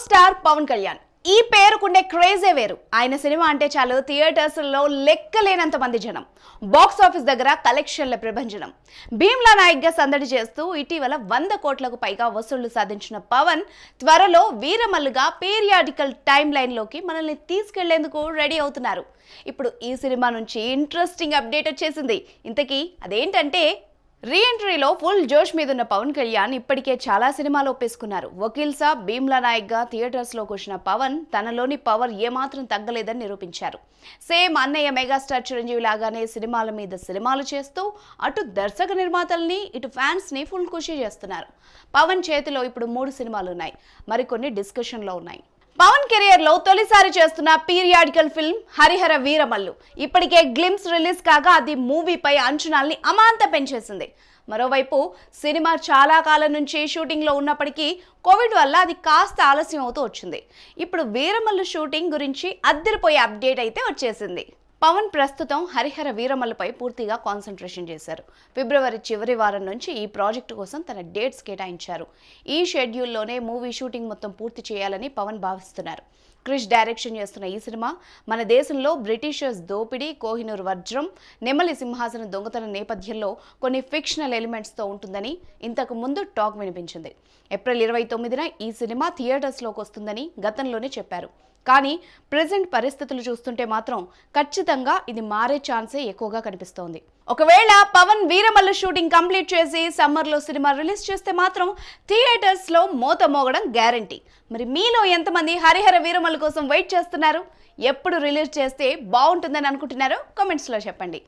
Power star Pawan Kalyan ఈ పేరుకుండే క్రేజే వేరు. ఆయన సినిమా అంటే చాలు థియేటర్స్ లో లెక్కలేనంత మంది జనం, బాక్స్ ఆఫీస్ దగ్గర కలెక్షన్ల ప్రభంజనం. భీమ్లా నాయక్ గా సందడి చేస్తూ ఇటీవల 100 కోట్లకు పైగా వసూళ్లు సాధించిన పవన్ త్వరలో వీరమల్లుగా పీరియాడికల్ టైం లైన్ లోకి మనల్ని తీసుకెళ్లేందుకు రెడీ అవుతున్నారు. ఇప్పుడు ఈ సినిమా నుంచి ఇంట్రెస్టింగ్ అప్డేట్ వచ్చేసింది. ఇంతకీ అదేంటంటే, రీఎంట్రీలో ఫుల్ జోష్ మీదున్న పవన్ కళ్యాణ్ ఇప్పటికే చాలా సినిమాలు ఒప్పేసుకున్నారు. వకీల్ సాబ్, భీమ్లా నాయక్ గా థియేటర్స్ లోకి వచ్చిన పవన్ తనలోని పవర్ ఏమాత్రం తగ్గలేదని నిరూపించారు. సేమ్ అన్నయ్య మెగాస్టార్ చిరంజీవి లాగానే సినిమాల మీద సినిమాలు చేస్తూ అటు దర్శక నిర్మాతల్ని ఇటు ఫ్యాన్స్ ని ఫుల్ ఖుషి చేస్తున్నారు. పవన్ చేతిలో ఇప్పుడు 3 సినిమాలు ఉన్నాయి, మరికొన్ని డిస్కషన్ లో ఉన్నాయి. పవన్ కెరియర్ లో తొలిసారి చేస్తున్న పీరియాడికల్ ఫిల్మ్ హరిహర వీరమల్లు ఇప్పటికే గ్లిమ్స్ రిలీజ్ కాగా అది మూవీపై అంచనాల్ని అమాంతం పెంచేసింది. మరోవైపు సినిమా చాలా కాలం నుంచి షూటింగ్ లో ఉన్నప్పటికీ కోవిడ్ వల్ల అది కాస్త ఆలస్యం అవుతూ వచ్చింది. ఇప్పుడు వీరమల్లు షూటింగ్ గురించి అద్దరిపోయే అప్డేట్ అయితే వచ్చేసింది. పవన్ ప్రస్తుతం హరిహర వీరమల్లుపై పూర్తిగా కాన్సన్ట్రేషన్ చేశారు. ఫిబ్రవరి చివరి వారం నుంచి ఈ ప్రాజెక్టు కోసం తన డేట్స్ కేటాయించారు. ఈ షెడ్యూల్లోనే మూవీ షూటింగ్ మొత్తం పూర్తి చేయాలని పవన్ భావిస్తున్నారు. క్రిష్ డైరెక్షన్ చేస్తున్న ఈ సినిమా మన దేశంలో బ్రిటిషర్స్ దోపిడీ, కోహినూర్ వజ్రం, నెమలి సింహాసనం దొంగతనం నేపథ్యంలో కొన్ని ఫిక్షనల్ ఎలిమెంట్స్తో ఉంటుందని ఇంతకు ముందు టాక్ వినిపించింది. ఏప్రిల్ 29న ఈ సినిమా థియేటర్స్లోకి వస్తుందని గతంలోనే చెప్పారు. కానీ ప్రెజెంట్ పరిస్థితులు చూస్తుంటే మాత్రం ఖచ్చితంగా ఇది మారే ఛాన్సే ఎక్కువగా కనిపిస్తోంది. ఒకవేళ పవన్ వీరమల్లు షూటింగ్ కంప్లీట్ చేసి సమ్మర్లో సినిమా రిలీజ్ చేస్తే మాత్రం థియేటర్స్లో మోత మోగడం గ్యారంటీ. మరి మీలో ఎంతమంది హరిహర వీరమల్లు కోసం వెయిట్ చేస్తున్నారు? ఎప్పుడు రిలీజ్ చేస్తే బాగుంటుందని అనుకుంటున్నారో కామెంట్స్లో చెప్పండి.